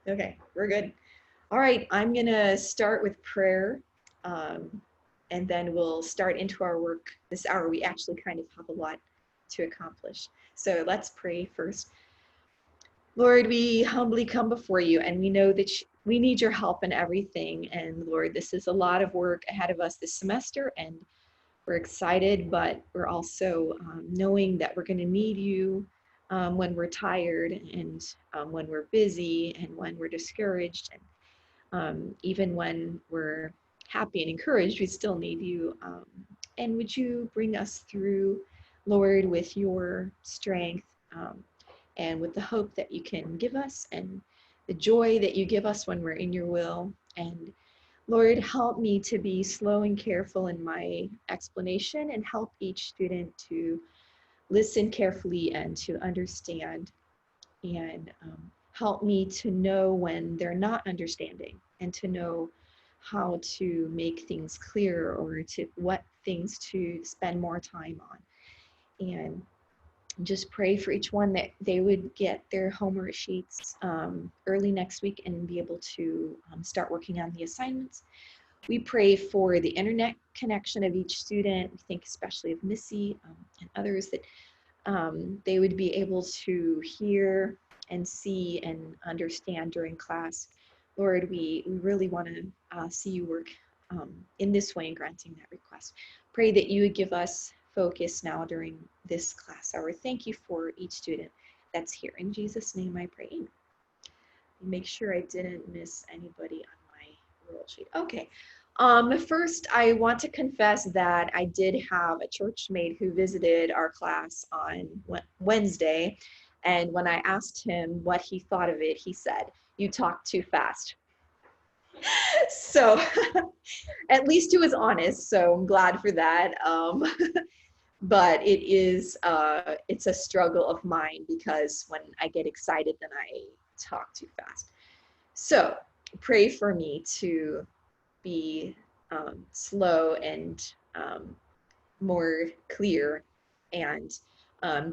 Okay, we're good. All right, I'm gonna start with prayer, and then we'll start into our work this hour. We actually kind of have a lot to accomplish. So let's pray first. Lord, we humbly come before you, and we know that we need your help in everything. And Lord, this is a lot of work ahead of us this semester, and we're excited, but we're also knowing that we're going to need you when we're tired and when we're busy and when we're discouraged. And even when we're happy and encouraged, we still need you. And would you bring us through, Lord, with your strength and with the hope that you can give us and the joy that you give us when we're in your will. And Lord, help me to be slow and careful in my explanation and help each student to listen carefully and to understand and help me to know when they're not understanding and to know how to make things clear or to what things to spend more time on. And just pray for each one that they would get their homework sheets early next week and be able to start working on the assignments. We pray for the internet connection of each student. We think especially of Missy and others that they would be able to hear and see and understand during class. Lord, we really want to see you work in this way in granting that request. Pray that you would give us focus now during this class hour. Thank you for each student that's here. In Jesus' name I pray. Amen. Make sure I didn't miss anybody on my roll sheet. Okay. First, I want to confess that I did have a church mate who visited our class on Wednesday. And when I asked him what he thought of it, he said, "You talk too fast." So at least he was honest. So I'm glad for that. But it's a struggle of mine because when I get excited, then I talk too fast. So pray for me to be slow and more clear, and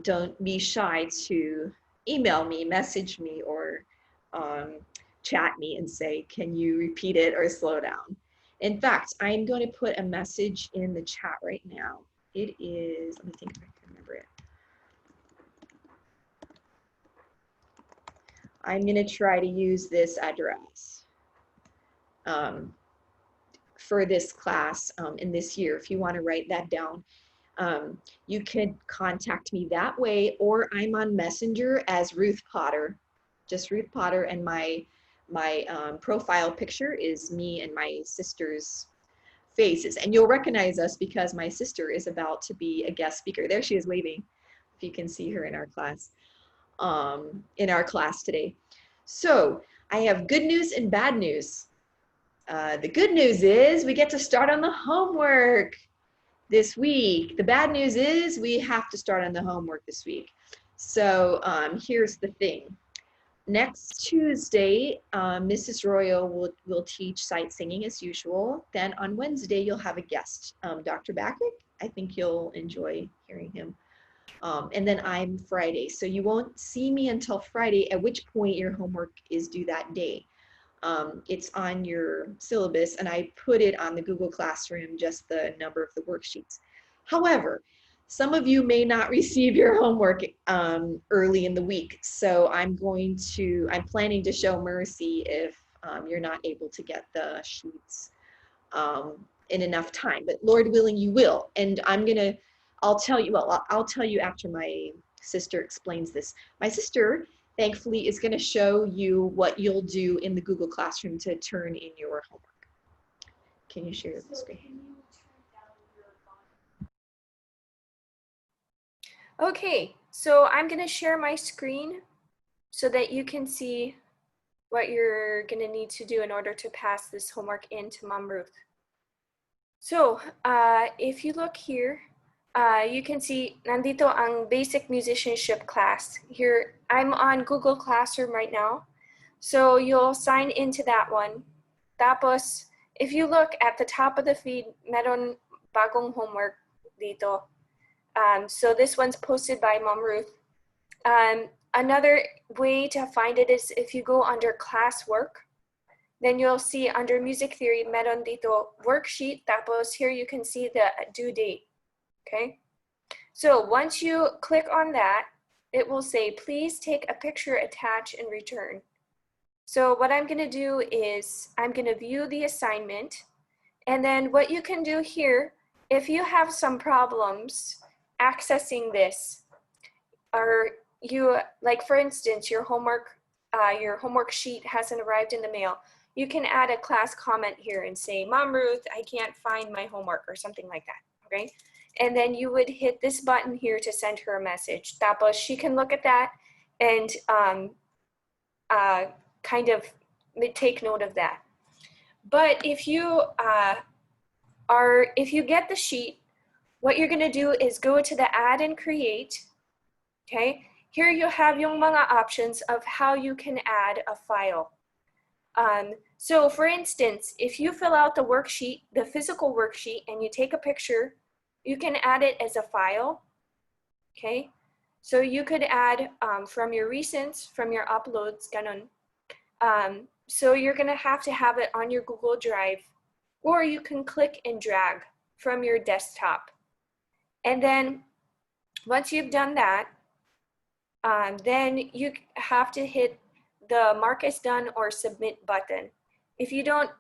don't be shy to email me, message me, or um, chat me and say, can you repeat it or slow down? In fact, I'm going to put a message in the chat right now. It is, let me think if I can remember it. I'm going to try to use this address for this class in this year. If you want to write that down, you could contact me that way, or I'm on Messenger as Ruth Potter, just Ruth Potter, and my profile picture is me and my sister's faces, and you'll recognize us because my sister is about to be a guest speaker. There she is waving, if you can see her in our class today. So I have good news and bad news. The good news is we get to start on the homework this week. The bad news is we have to start on the homework this week. So here's the thing. Next Tuesday, Mrs. Royal will teach sight singing as usual. Then on Wednesday, you'll have a guest, Dr. Backwick. I think you'll enjoy hearing him. And then I'm Friday. So you won't see me until Friday, at which point your homework is due that day. It's on your syllabus, and I put it on the Google Classroom, just the number of the worksheets. However, some of you may not receive your homework early in the week, so I'm planning to show mercy if you're not able to get the sheets in enough time, but Lord willing, you will. And I'll tell you after my sister explains this. My sister, thankfully, is going to show you what you'll do in the Google Classroom to turn in your homework. Can you share the screen? Okay, so I'm going to share my screen so that you can see what you're going to need to do in order to pass this homework in to Mom Ruth. So, if you look here, you can see nandito ang basic musicianship class. Here, I'm on Google Classroom right now. So you'll sign into that one. Tapos, if you look at the top of the feed, meron bagong homework dito. So this one's posted by Mom Ruth. another way to find it is if you go under classwork, then you'll see under music theory, meron dito worksheet, tapos here you can see the due date, okay? So once you click on that, it will say, please take a picture, attach, and return. So what I'm gonna do is I'm gonna view the assignment, and then what you can do here, if you have some problems accessing this, or you, like for instance, your homework sheet hasn't arrived in the mail, you can add a class comment here and say, Mom Ruth, I can't find my homework, or something like that, okay? And then you would hit this button here to send her a message. Tapos she can look at that and kind of take note of that. But if you if you get the sheet, what you're gonna do is go to the add and create, okay? Here you have yung mga options of how you can add a file. So for instance, if you fill out the worksheet, the physical worksheet, and you take a picture, you can add it as a file, okay? So you could add from your recents, from your uploads, ganon. So you're gonna have to have it on your Google Drive, or you can click and drag from your desktop. And then once you've done that, then you have to hit the mark as done or submit button. If you don't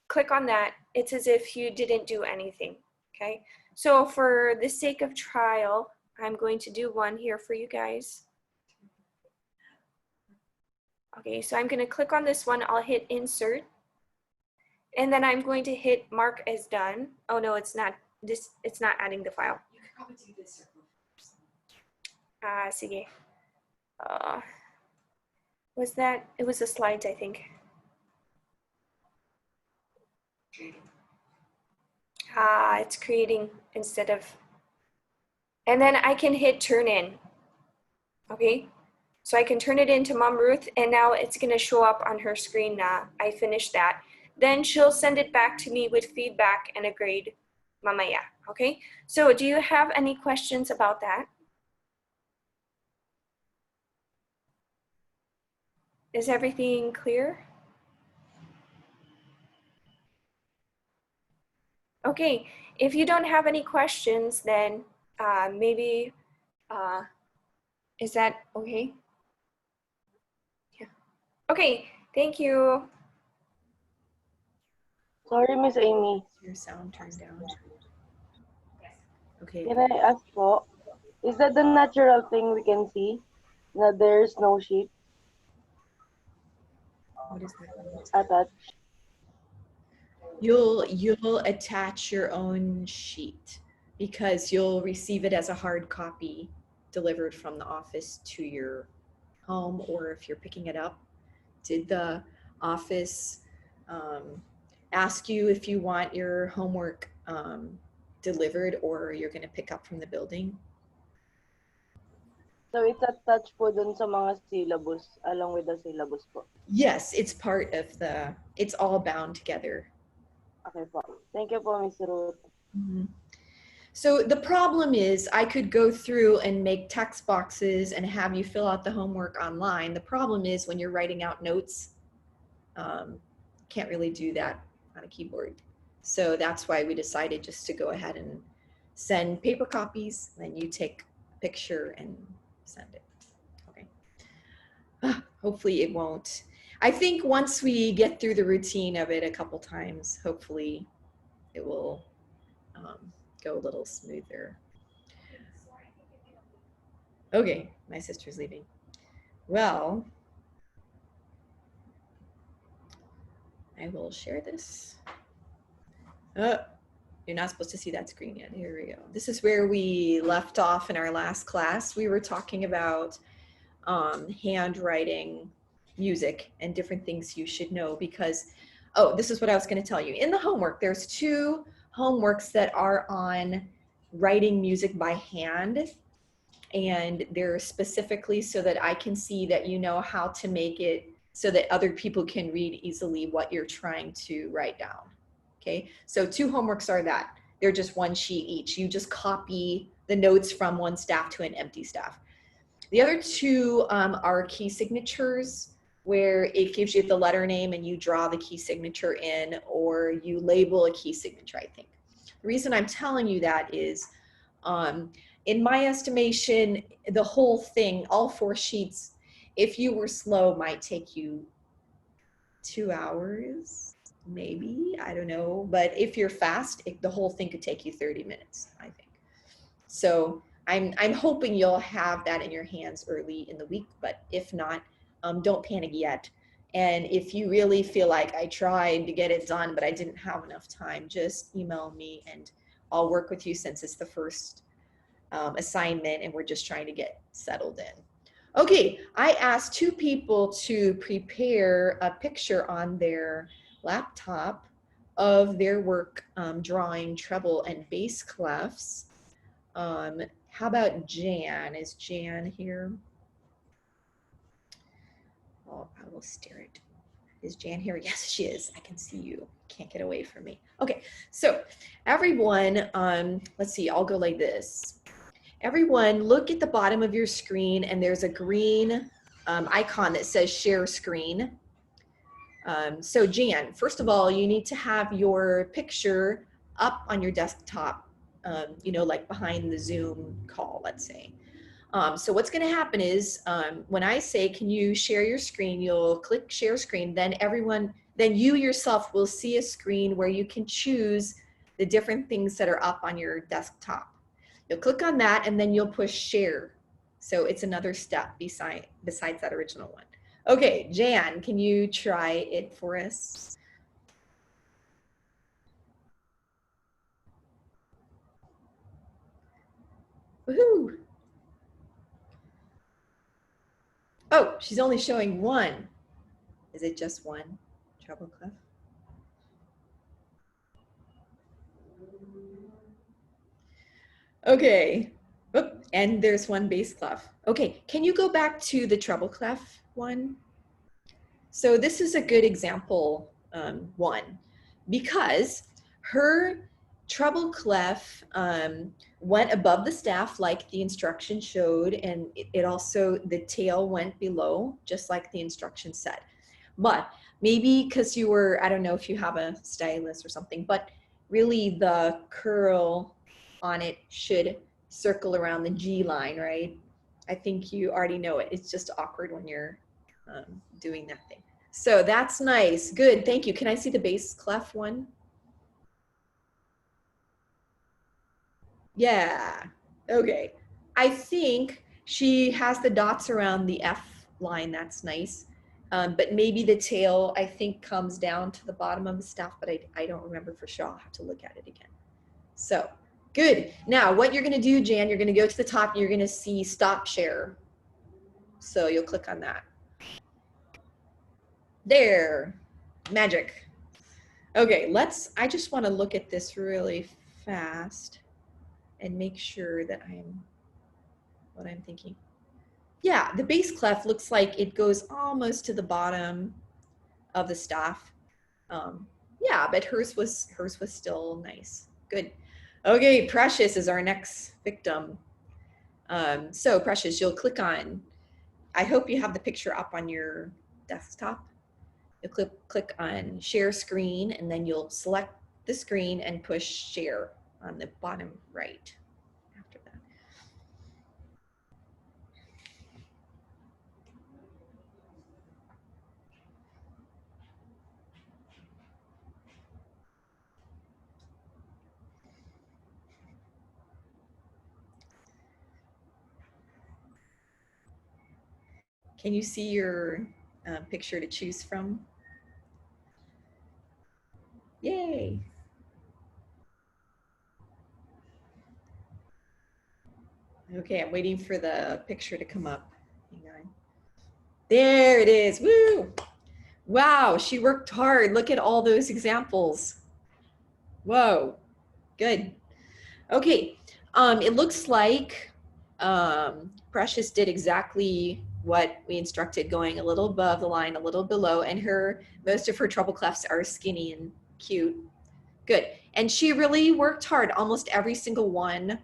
click on that, it's as if you didn't do anything, okay? So for the sake of trial, I'm going to do one here for you guys. Okay, so I'm gonna click on this one, I'll hit insert, and then I'm going to hit mark as done. Oh no, it's not adding the file. You could probably do this. Sige. Was that, it was the slides, I think. It's creating instead of, and then I can hit turn in, okay? So I can turn it into Mom Ruth, and now it's gonna show up on her screen now. I finished that. Then she'll send it back to me with feedback and a grade, mamaya, okay? So do you have any questions about that? Is everything clear? Okay, if you don't have any questions, then maybe, is that okay? Yeah. Okay, thank you. Sorry, Miss Amy. Your sound turned down. Okay. Can I ask po, is that the natural thing we can see? That there's no sheet What is that? attached? You'll attach your own sheet because you'll receive it as a hard copy delivered from the office to your home, or if you're picking it up. Did the office ask you if you want your homework delivered, or you're going to pick up from the building? So it's attached po dun sa mga syllabus, along with the syllabus po. Yes, it's part of it's all bound together. Okay po. Thank you po, Miss Ruth. Mm-hmm. So the problem is I could go through and make text boxes and have you fill out the homework online. The problem is when you're writing out notes, can't really do that on a keyboard. So that's why we decided just to go ahead and send paper copies, then you take a picture and send it. Okay. Hopefully it won't. I think once we get through the routine of it a couple times, hopefully it will go a little smoother. Okay, my sister's leaving. Well, I will share this. You're not supposed to see that screen yet. Here we go. This is where we left off in our last class. We were talking about handwriting music and different things you should know because, oh, this is what I was going to tell you. In the homework, there's 2 homeworks that are on writing music by hand, and they're specifically so that I can see that you know how to make it so that other people can read easily what you're trying to write down. Okay, so 2 homeworks are that. They're just 1 sheet each. You just copy the notes from one staff to an empty staff. The other two are key signatures, where it gives you the letter name and you draw the key signature in, or you label a key signature, I think. The reason I'm telling you that is, in my estimation, the whole thing, all 4 sheets, if you were slow, might take you 2 hours, maybe, I don't know. But if you're fast, the whole thing could take you 30 minutes, I think. So I'm hoping you'll have that in your hands early in the week, but if not, don't panic yet. And if you really feel like I tried to get it done, but I didn't have enough time, just email me and I'll work with you, since it's the first assignment and we're just trying to get settled in. Okay, I asked 2 people to prepare a picture on their laptop of their work drawing treble and bass clefs. How about Jan? Is Jan here? Oh, I will stare at. Is Jan here? Yes, she is. I can see you. Can't get away from me. Okay, so everyone, let's see, I'll go like this. Everyone, look at the bottom of your screen, and there's a green icon that says share screen. So Jan, first of all, you need to have your picture up on your desktop, you know, like behind the Zoom call, let's say. So what's going to happen is when I say, can you share your screen, you'll click share screen, then you yourself will see a screen where you can choose the different things that are up on your desktop. You'll click on that and then you'll push share. So it's another step besides that original one. Okay, Jan, can you try it for us? Woohoo! Oh, she's only showing one. Is it just one treble clef? Okay. Oop, and there's one bass clef. Okay, can you go back to the treble clef one? So this is a good example one, because her treble clef went above the staff like the instruction showed, and it also, the tail went below just like the instruction said. But maybe because you were, I don't know if you have a stylus or something, but really the curl on it should circle around the G line, right? I think you already know it. It's just awkward when you're doing that thing. So that's nice. Good. Thank you. Can I see the bass clef one? Yeah. Okay. I think she has the dots around the F line. That's nice. But maybe the tail, I think, comes down to the bottom of the staff, but I don't remember for sure. I'll have to look at it again. So good. Now what you're going to do, Jan, you're going to go to the top and you're going to see stop share. So you'll click on that. There. Magic. Okay, I just want to look at this really fast and make sure that what I'm thinking. Yeah, the bass clef looks like it goes almost to the bottom of the staff. Yeah, but hers was still nice. Good. Okay, Precious is our next victim. So Precious, you'll click on, I hope you have the picture up on your desktop. You'll click on share screen, and then you'll select the screen and push share on the bottom right after that. Can you see your picture to choose from? Yay. Okay, I'm waiting for the picture to come up. Hang on. There it is. Woo! Wow, she worked hard. Look at all those examples. Whoa, good. Okay, it looks like Precious did exactly what we instructed, going a little above the line, a little below, and most of her treble clefs are skinny and cute. Good. And she really worked hard. Almost every single one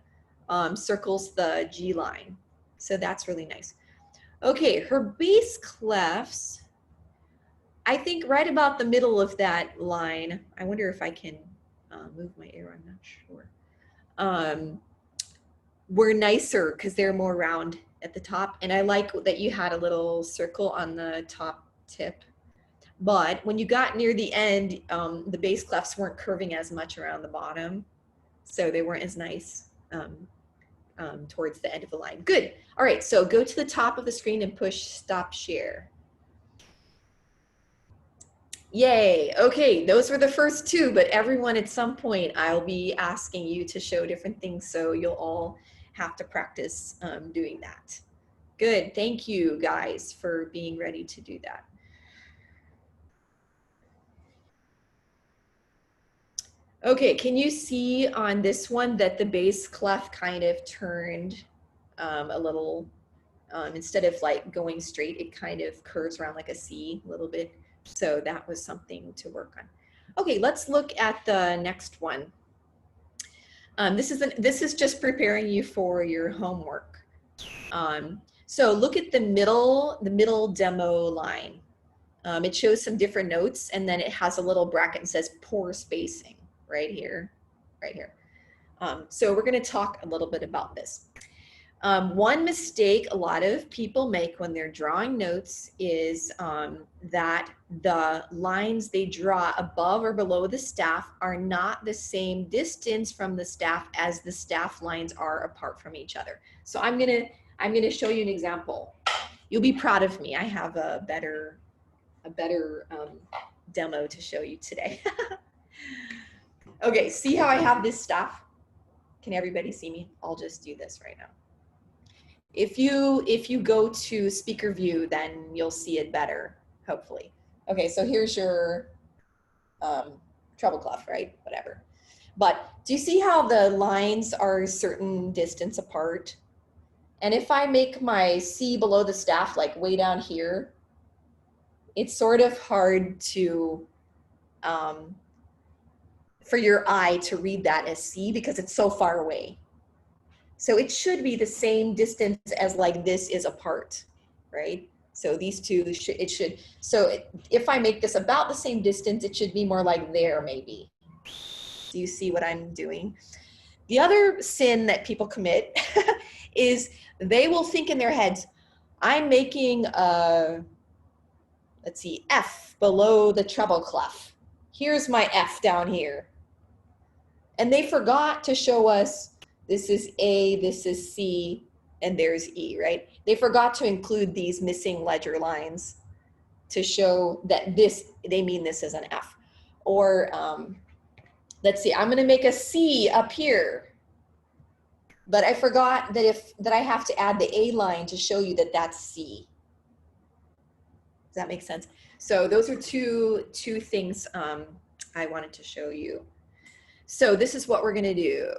circles the G line. So that's really nice. Okay, her bass clefs, I think right about the middle of that line. I wonder if I can move my arrow, I'm not sure. Were nicer because they're more round at the top. And I like that you had a little circle on the top tip. But when you got near the end, the bass clefs weren't curving as much around the bottom. So they weren't as nice towards the end of the line. Good. All right, so go to the top of the screen and push stop share. Yay. Okay, those were the first two, but everyone at some point I'll be asking you to show different things, so you'll all have to practice doing that. Good. Thank you guys for being ready to do that. Okay, can you see on this one that the bass clef kind of turned a little, instead of like going straight, it kind of curves around like a C a little bit. So that was something to work on. Okay, let's look at the next one. This is just preparing you for your homework. So look at the middle demo line. It shows some different notes, and then it has a little bracket and says poor spacing right here, right here. So we're going to talk a little bit about this. One mistake a lot of people make when they're drawing notes is that the lines they draw above or below the staff are not the same distance from the staff as the staff lines are apart from each other. So I'm gonna show you an example. You'll be proud of me. I have a better demo to show you today. Okay, see how I have this staff? Can everybody see me? I'll just do this right now. If you go to speaker view, then you'll see it better, hopefully. Okay, so here's your treble clef, right? Whatever. But do you see how the lines are a certain distance apart? And if I make my C below the staff, like way down here, it's sort of hard to, for your eye to read that as C because it's so far away. So it should be the same distance as like this is apart, right? So these two, so if I make this about the same distance, it should be more like there maybe. Do you see what I'm doing? The other sin that people commit is they will think in their heads, I'm making a, let's see, F below the treble clef. Here's my F down here. And they forgot to show us this is A, this is C, and there's E, right? They forgot to include these missing ledger lines to show that they mean this as an F. Or let's see, I'm gonna make a C up here, but I forgot that I have to add the A line to show you that that's C. Does that make sense? So those are two things I wanted to show you. So this is what we're gonna do.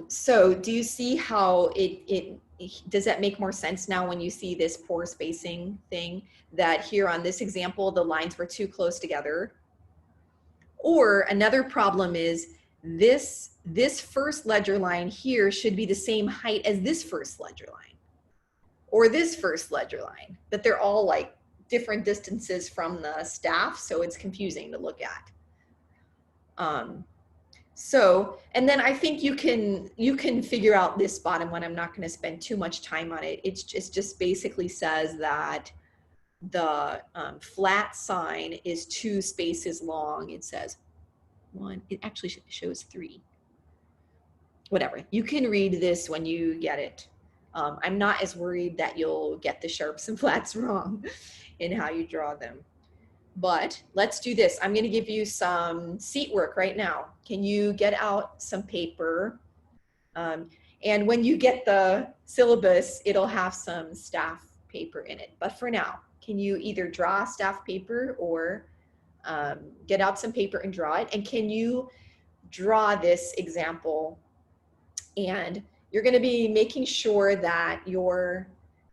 So do you see how does that make more sense now when you see this poor spacing thing, that here on this example, the lines were too close together? Or another problem is this first ledger line here should be the same height as this first ledger line or this first ledger line, but they're all like different distances from the staff. So it's confusing to look at. So, and then I think you can figure out this bottom one. I'm not going to spend too much time on it. It just basically says that the flat sign is 2 spaces long. It says 1. It actually shows 3. Whatever. You can read this when you get it. I'm not as worried that you'll get the sharps and flats wrong in how you draw them. But let's do this. I'm going to give you some seat work right now. Can you get out some paper? And when you get the syllabus, it'll have some staff paper in it. But for now, can you either draw staff paper or get out some paper and draw it? And can you draw this example? And you're going to be making sure that your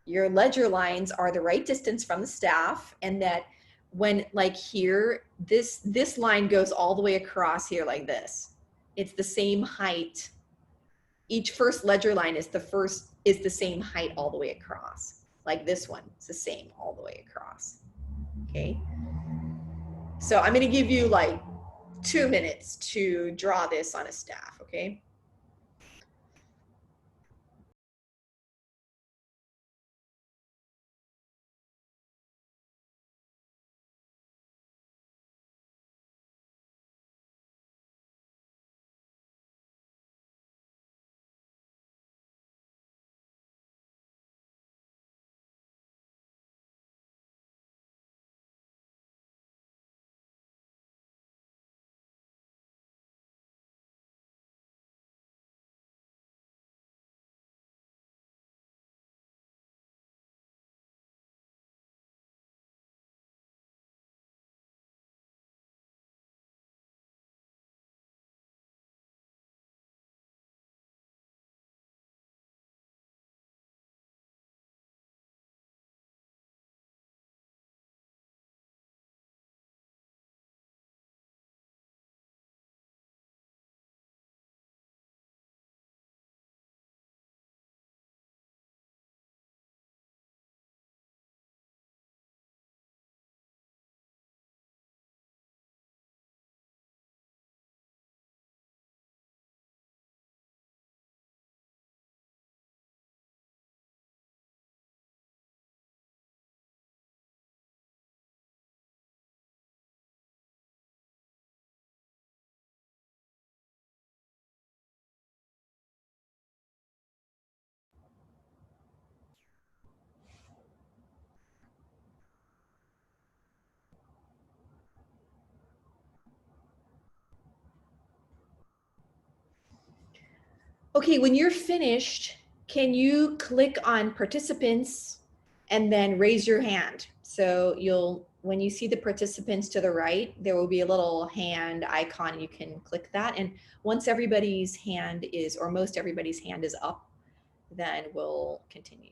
ledger lines are the right distance from the staff, and that when, like here, this line goes all the way across here like this. It's the same height. Each first ledger line is the same height all the way across. Like this one, it's the same all the way across. Okay. So I'm going to give you like 2 minutes to draw this on a staff, okay? Okay, when you're finished, can you click on participants and then raise your hand? So when you see the participants to the right, there will be a little hand icon. You can click that. And once everybody's hand is, or most everybody's hand is up, then we'll continue.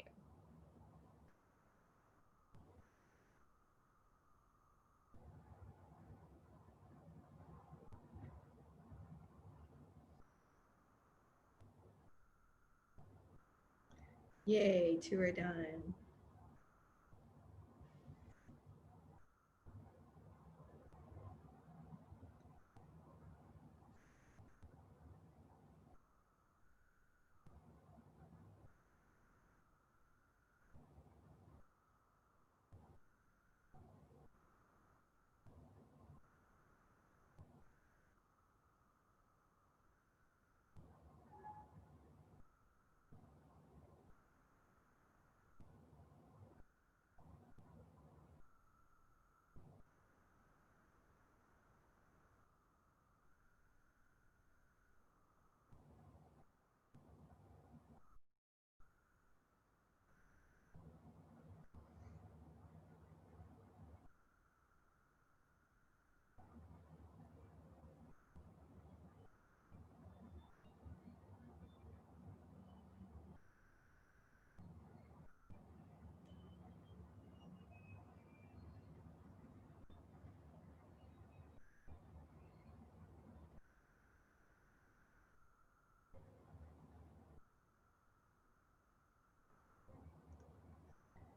Yay, 2 are done.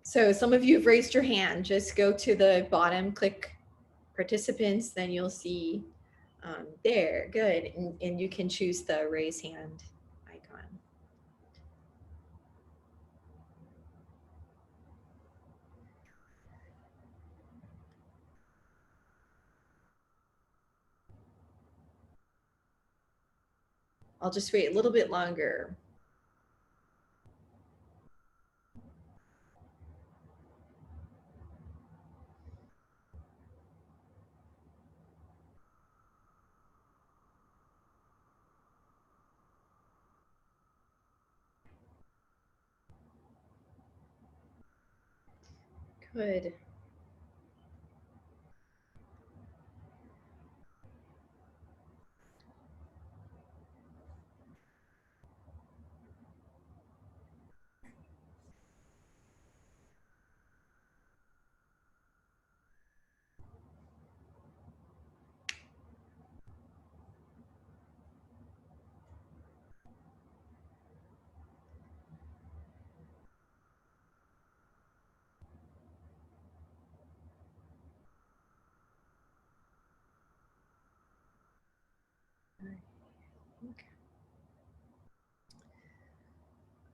So some of you have raised your hand. Just go to the bottom, click participants, then you'll see there, good. And you can choose the raise hand icon. I'll just wait a little bit longer. Good.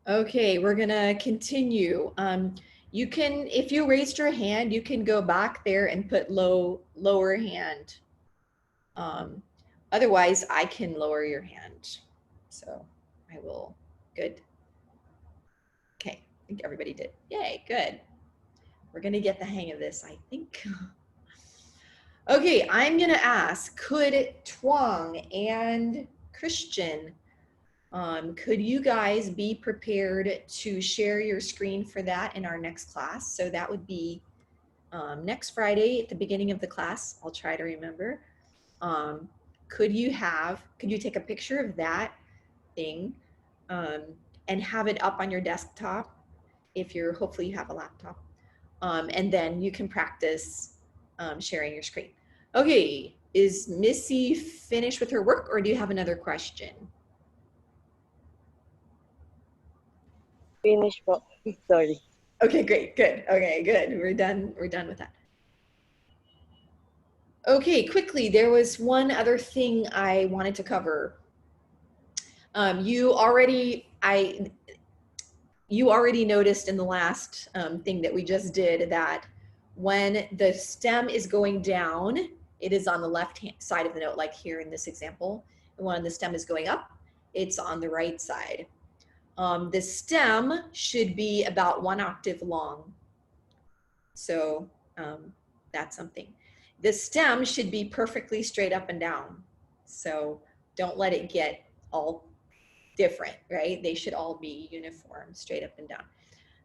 Okay, we're gonna continue. You can, if you raised your hand, you can go back there and put lower hand. Otherwise, I can lower your hand. So I will, good. Okay, I think everybody did. Yay, good. We're gonna get the hang of this, I think. Okay, I'm gonna ask, could Twang and Christian, could you guys be prepared to share your screen for that in our next class? So that would be next Friday at the beginning of the class. I'll try to remember. Could you take a picture of that thing and have it up on your desktop if hopefully you have a laptop. And then you can practice sharing your screen. Okay, is Missy finished with her work or do you have another question? Finish po. Sorry. Okay, great, good. Okay, good. We're done with that. Okay, quickly, there was one other thing I wanted to cover. You already noticed in the last thing that we just did that when the stem is going down, it is on the left hand side of the note, like here in this example. And when the stem is going up, it's on the right side. The stem should be about 1 octave long. So that's something. The stem should be perfectly straight up and down. So don't let it get all different, right? They should all be uniform, straight up and down.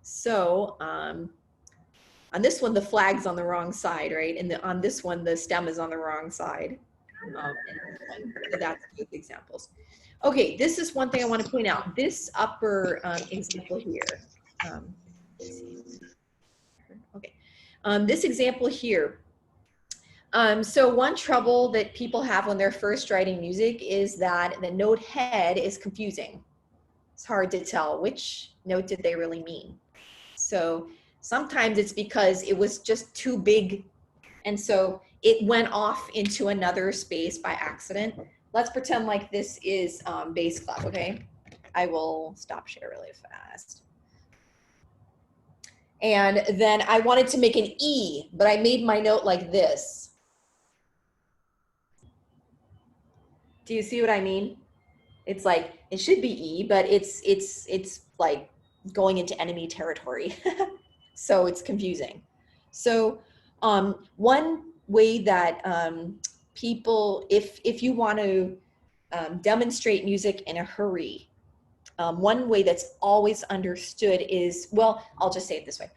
So on this one, the flag's on the wrong side, right? And on this one, the stem is on the wrong side. So that's both examples. Okay, this is one thing I want to point out. This upper example here. Okay, this example here. So one trouble that people have when they're first writing music is that the note head is confusing. It's hard to tell which note did they really mean. So sometimes it's because it was just too big and so it went off into another space by accident. Let's pretend like this is bass clef, okay? I will stop share really fast. And then I wanted to make an E, but I made my note like this. Do you see what I mean? It's like, it should be E, but it's like going into enemy territory. So it's confusing. So one way that people, if you want to demonstrate music in a hurry, one way that's always understood is, well, I'll just say it this way.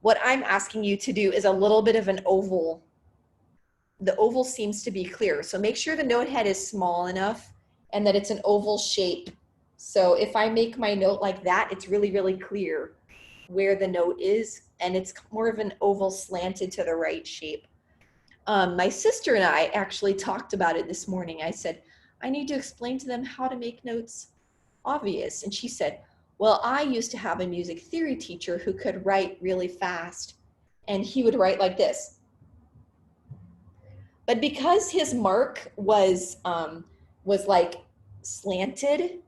What I'm asking you to do is a little bit of an oval. The oval seems to be clear. So make sure the note head is small enough and that it's an oval shape. So if I make my note like that, it's really, really clear where the note is, and it's more of an oval slanted to the right shape. My sister and I actually talked about it this morning. I said, I need to explain to them how to make notes obvious. And she said, well, I used to have a music theory teacher who could write really fast, and he would write like this. But because his mark was like slanted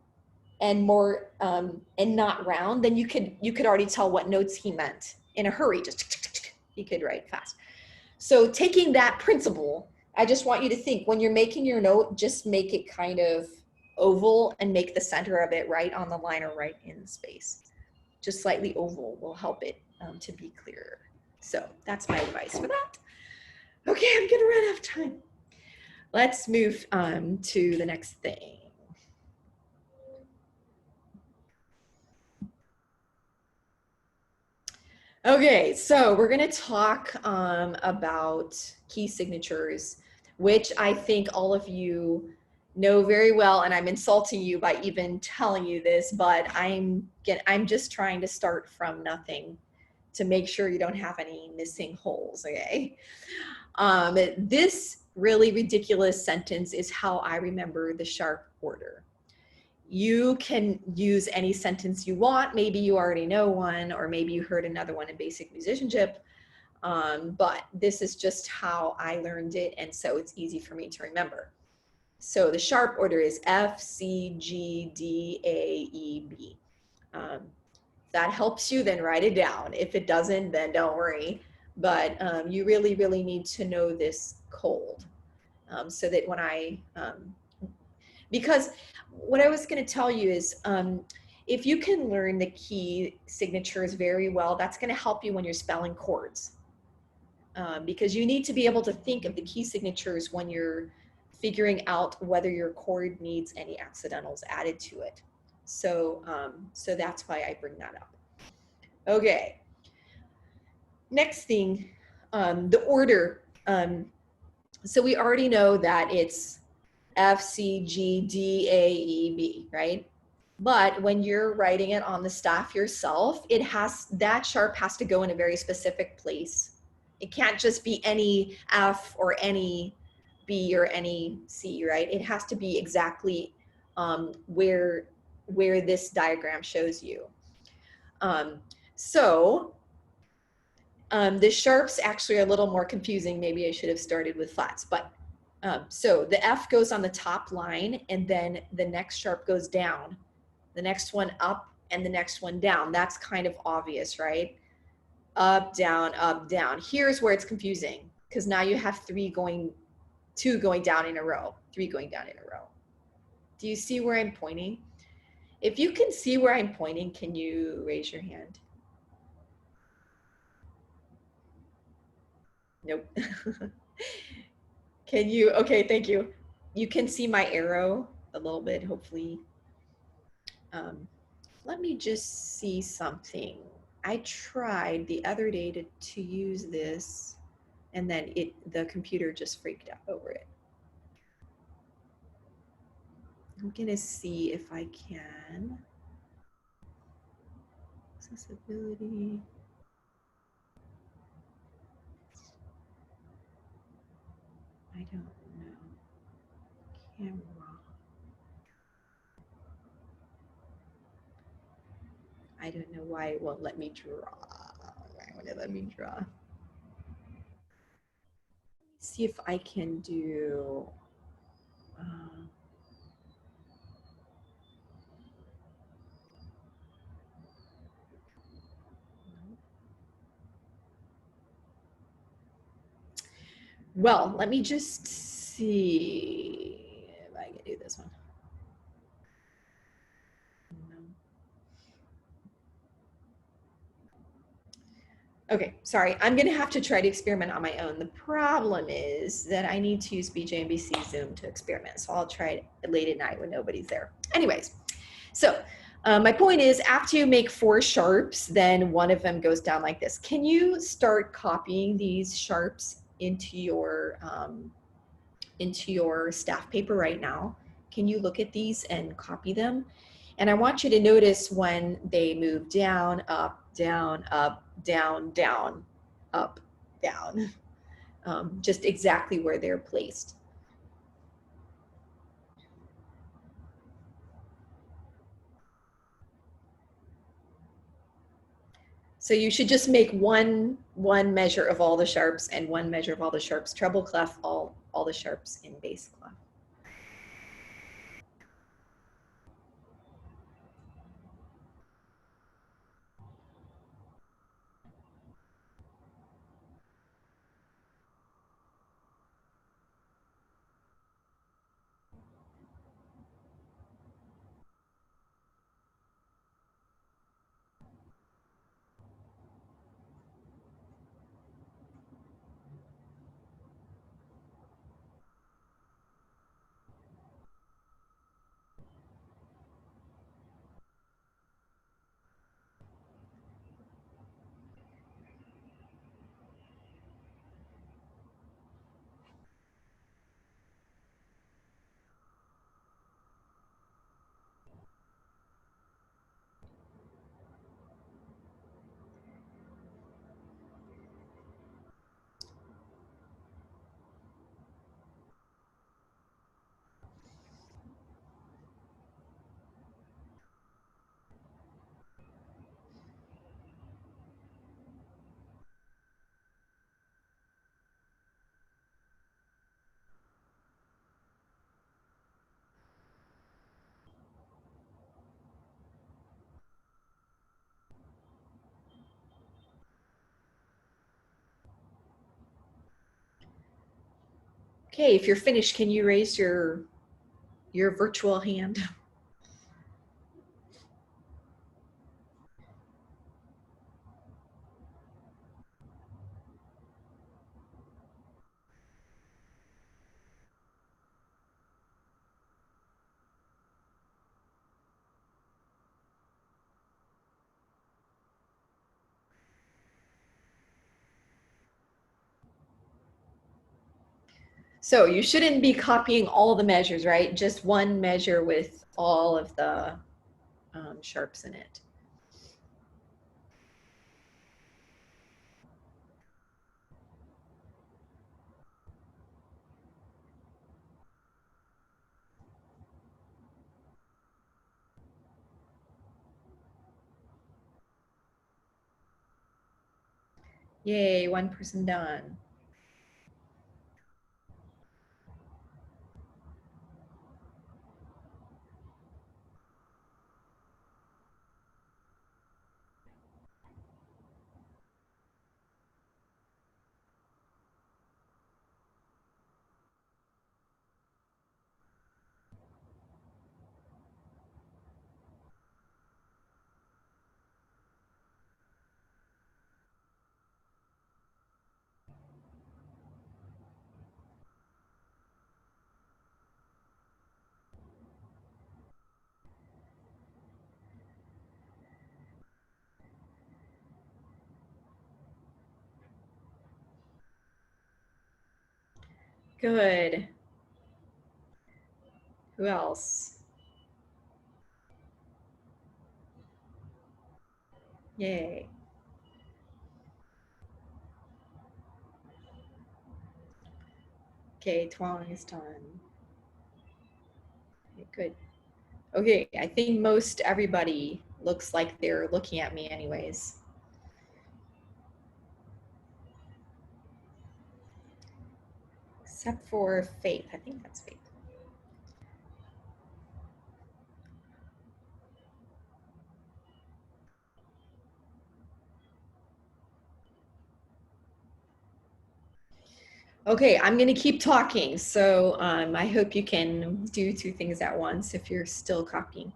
and more and not round, then you could already tell what notes he meant in a hurry. Just he could write fast. So taking that principle, I just want you to think when you're making your note, just make it kind of oval and make the center of it right on the line or right in the space. Just slightly oval will help it to be clearer. So that's my advice for that. Okay, I'm gonna run out of time. Let's move to the next thing. Okay, so we're gonna talk about key signatures, which I think all of you know very well, and I'm insulting you by even telling you this, but I'm just trying to start from nothing to make sure you don't have any missing holes, okay? This really ridiculous sentence is how I remember the sharp order. You can use any sentence you want. Maybe you already know one, or maybe you heard another one in basic musicianship, but this is just how I learned it, and so it's easy for me to remember. So the sharp order is F, C, G, D, A, E, B. If that helps you, then write it down. If it doesn't, then don't worry. But you really, really need to know this cold so that when because what I was going to tell you is if you can learn the key signatures very well, that's going to help you when you're spelling chords. Because you need to be able to think of the key signatures when you're figuring out whether your chord needs any accidentals added to it. So, so that's why I bring that up. Okay. Next thing, the order. So we already know that it's F, C, G, D, A, E, B, right? But when you're writing it on the staff yourself, that sharp has to go in a very specific place. It can't just be any F or any B or any C, right? It has to be exactly where this diagram shows you. So the sharps actually are a little more confusing. Maybe I should have started with flats, but so the F goes on the top line, and then the next sharp goes down, the next one up, and the next one down. That's kind of obvious, right? Up, down, up, down. Here's where it's confusing, because now you have two going down in a row, three going down in a row. Do you see where I'm pointing? If you can see where I'm pointing, can you raise your hand? Nope. Can you? Okay, thank you. You can see my arrow a little bit, hopefully. Let me just see something. I tried the other day to use this, and then the computer just freaked out over it. I'm gonna see if I can. Accessibility. I don't know. Camera. I don't know why it won't let me draw. Why won't it let me draw? See if I can do. Well, let me just see if I can do this one. No. Okay, sorry. I'm going to have to try to experiment on my own. The problem is that I need to use BJNBC Zoom to experiment. So I'll try it late at night when nobody's there. Anyways, so my point is after you make 4 sharps, then one of them goes down like this. Can you start copying these sharps into your staff paper right now? Can you look at these and copy them? And I want you to notice when they move down, up, down, up, down, down, up, down, just exactly where they're placed. So you should just make one measure of all the sharps and one measure of all the sharps, treble clef, all the sharps in bass clef. Okay, if you're finished, can you raise your virtual hand? So you shouldn't be copying all the measures, right? Just one measure with all of the sharps in it. Yay, one person done. Good. Who else? Yay. Okay, Tuang is done. Okay, good. Okay, I think most everybody looks like they're looking at me anyways. Except for Faith. I think that's Faith. Okay, I'm going to keep talking. So I hope you can do two things at once if you're still copying.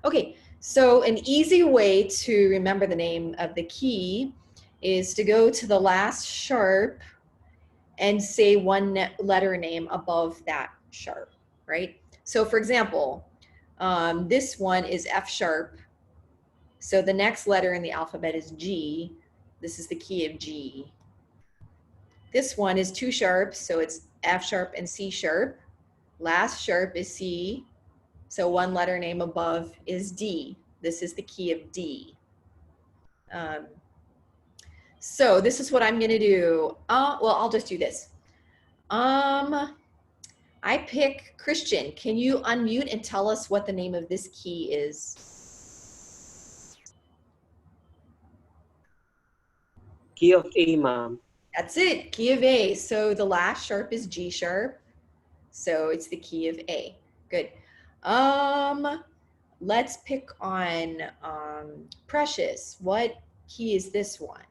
Okay, so an easy way to remember the name of the key is to go to the last sharp and say one letter name above that sharp, right? So for example, this one is F sharp. So the next letter in the alphabet is G. This is the key of G. This one is two sharps, so it's F sharp and C sharp. Last sharp is C, so one letter name above is D. This is the key of D. So this is what I'm gonna do. Well, I'll just do this. I pick Christian. Can you unmute and tell us what the name of this key is? Key of A, ma'am. That's it, key of A. So the last sharp is G sharp. So it's the key of A. Good. Let's pick on Precious. What key is this one?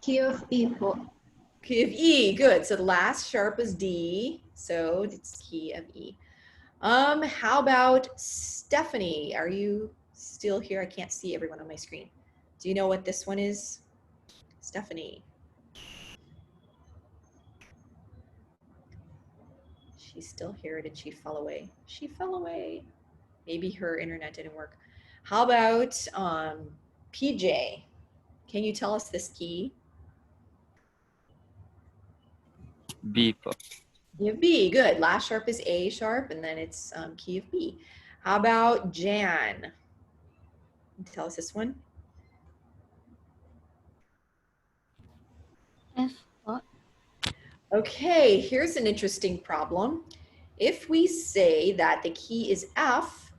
Key of E po. Key of E. Good. So the last sharp is D. So it's key of E. How about Stephanie? Are you still here? I can't see everyone on my screen. Do you know what this one is? Stephanie. She's still here. Did she fall away? She fell away. Maybe her internet didn't work. How about PJ? Can you tell us this key? B po. Key of B. Good. Last sharp is A sharp, and then it's key of B. How about Jan? Tell us this one. F po. Okay, here's an interesting problem. If we say that the key is F,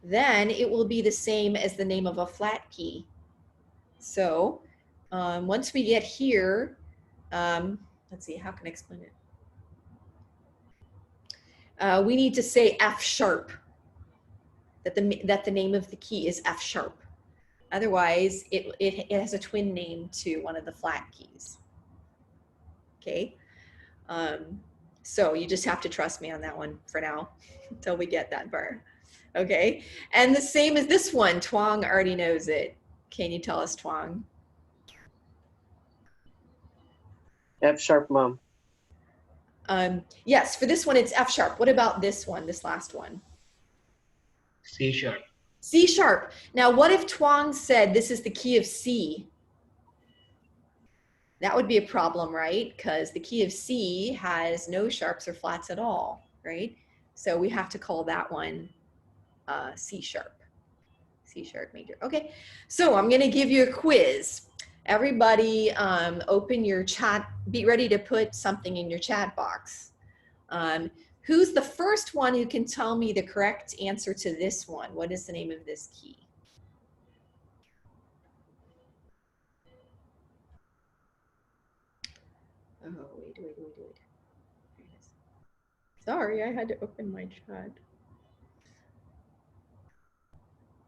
then it will be the same as the name of a flat key. So once we get here, let's see, how can I explain it? We need to say F sharp, that the name of the key is F sharp. Otherwise, it has a twin name to one of the flat keys. okay? So you just have to trust me on that one for now until we get that bar. Okay, and the same as this one, Twang already knows it. Can you tell us, Twang? F sharp, mom. Yes, for this one it's F sharp. What about this one, this last one? C sharp. C sharp. Now, what if Twang said this is the key of C? That would be a problem, right? Because the key of C has no sharps or flats at all, right? So we have to call that one C sharp. C sharp major. Okay, so I'm gonna give you a quiz. Everybody open your chat, be ready to put something in your chat box. Who's the first one who can tell me the correct answer to this one? What is the name of this key? Oh, wait. Here it is. Sorry, I had to open my chat.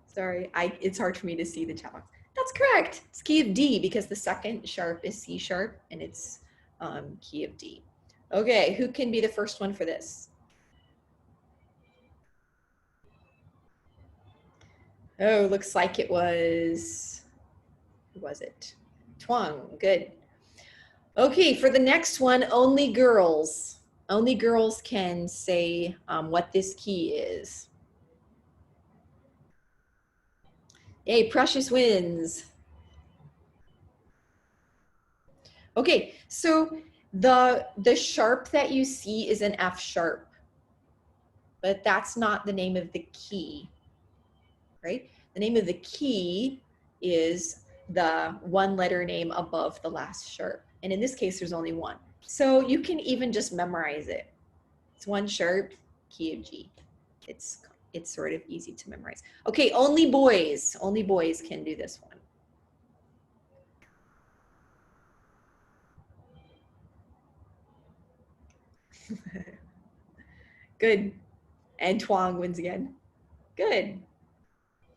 Sorry, it's hard for me to see the chat box. That's correct. It's key of D because the second sharp is C sharp and it's key of D. Okay, who can be the first one for this? Oh, looks like it was, who was it? Twang, good. Okay, for the next one, only girls can say what this key is. Yay, Precious wins. Okay, so the sharp that you see is an F sharp, but that's not the name of the key, right? The name of the key is the one letter name above the last sharp. And in this case, there's only one. So you can even just memorize it. It's one sharp, key of G. It's sort of easy to memorize. Okay, only boys can do this one. Good. And Twang wins again. Good.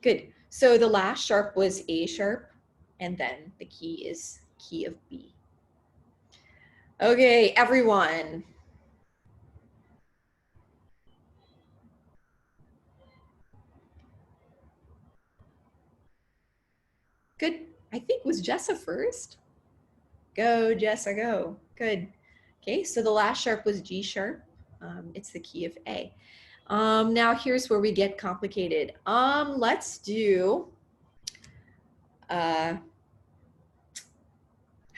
Good. So the last sharp was A sharp, and then the key is key of B. Okay, everyone. Good. I think was Jessa first. Go, Jessa, go. Good. Okay, so the last sharp was G sharp. It's the key of A. Now here's where we get complicated. Let's do, how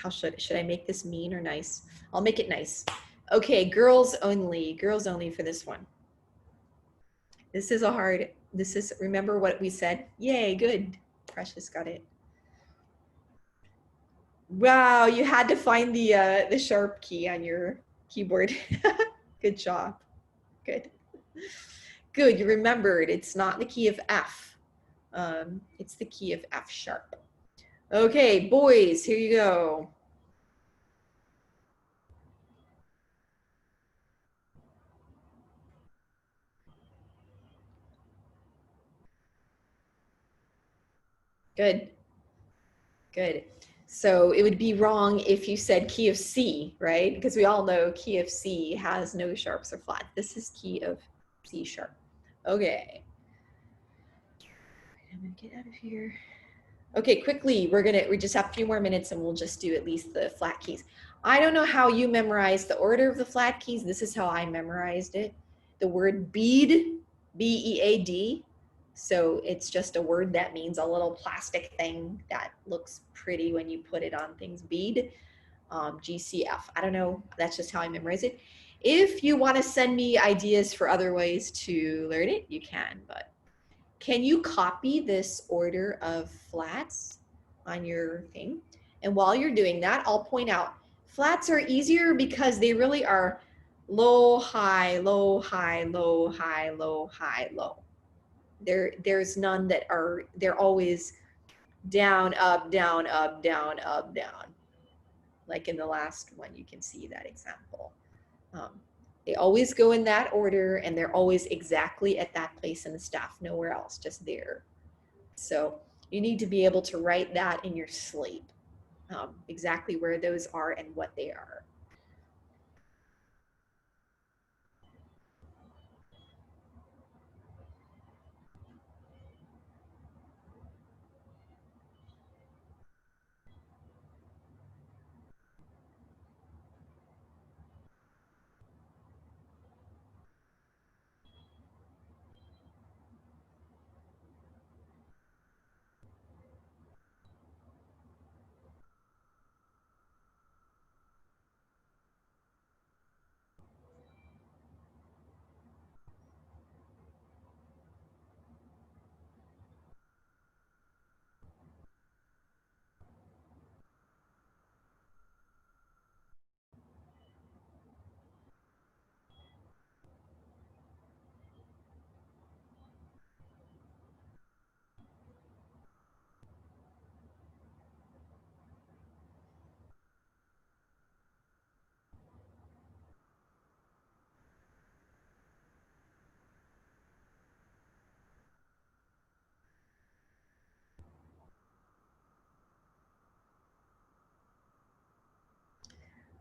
should I make this mean or nice? I'll make it nice. Okay, girls only for this one. This is remember what we said? Yay, good. Precious got it. Wow, you had to find the sharp key on your keyboard. Good job. Good. Good, you remembered it's not the key of F. It's the key of F sharp. Okay, boys, here you go. Good. Good. So it would be wrong if you said key of C, right? Because we all know key of C has no sharps or flats. This is key of C sharp. Okay. I'm gonna get out of here. Okay, quickly, we just have a few more minutes and we'll just do at least the flat keys. I don't know how you memorized the order of the flat keys. This is how I memorized it. The word bead, B-E-A-D. So it's just a word that means a little plastic thing that looks pretty when you put it on things. Bead, GCF. I don't know, that's just how I memorize it. If you want to send me ideas for other ways to learn it, you can, but can you copy this order of flats on your thing? And while you're doing that, I'll point out flats are easier because they really are low, high, low, high, low, high, low, high, low. There's none that are, they're always down, up, down, up, down, up, down. Like in the last one, you can see that example. They always go in that order and they're always exactly at that place in the staff, nowhere else, just there. So you need to be able to write that in your slate, exactly where those are and what they are.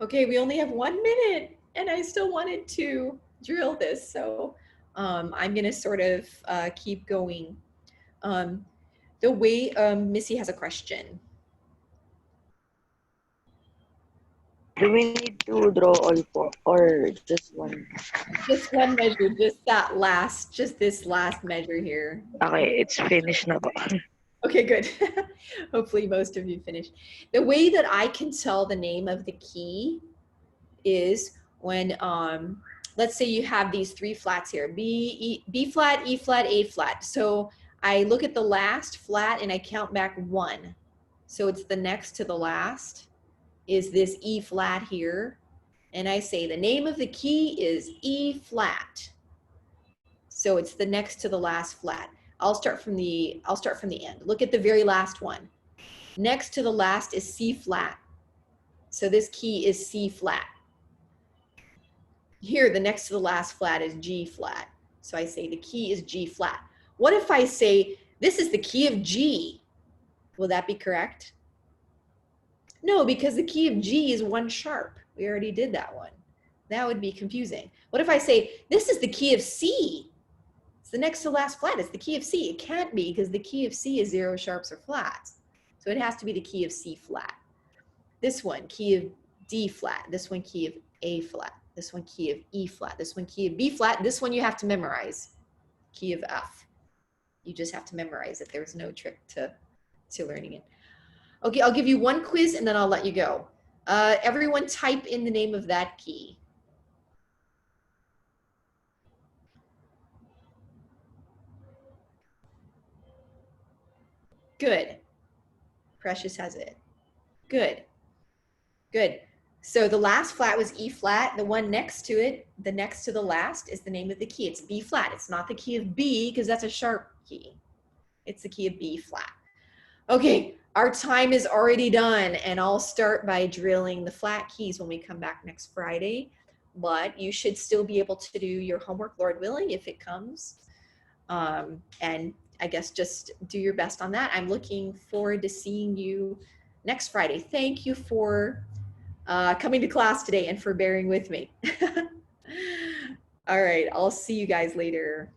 Okay, we only have 1 minute and I still wanted to drill this. So I'm gonna sort of keep going. The way, Missy has a question. Do we need to draw all four or just one? Just one measure, just this last measure here. Okay, it's finished na po. Okay, good. Hopefully most of you finished. The way that I can tell the name of the key is when, let's say you have these 3 flats here, B flat, E flat, A flat. So I look at the last flat and I count back 1. So it's the next to the last is this E flat here. And I say the name of the key is E flat. So it's the next to the last flat. I'll start from the end. Look at the very last one. Next to the last is C flat. So this key is C flat. Here, the next to the last flat is G flat. So I say the key is G flat. What if I say this is the key of G? Will that be correct? No, because the key of G is 1 sharp. We already did that one. That would be confusing. What if I say this is the key of C? It's the next to last flat. It's the key of C. It can't be because the key of C is 0 sharps or flats. So it has to be the key of C flat. This one, key of D flat. This one, key of A flat. This one, key of E flat. This one, key of B flat. This one you have to memorize. Key of F. You just have to memorize it. There's no trick to learning it. Okay, I'll give you 1 quiz and then I'll let you go. Everyone type in the name of that key. Good. Precious has it. Good. Good. So the last flat was E flat. The one next to it, the next to the last, is the name of the key. It's B flat. It's not the key of B because that's a sharp key. It's the key of B flat. Okay, our time is already done and I'll start by drilling the flat keys when we come back next Friday. But you should still be able to do your homework, Lord willing, if it comes. And I guess just do your best on that. I'm looking forward to seeing you next Friday. Thank you for coming to class today and for bearing with me. All right, I'll see you guys later.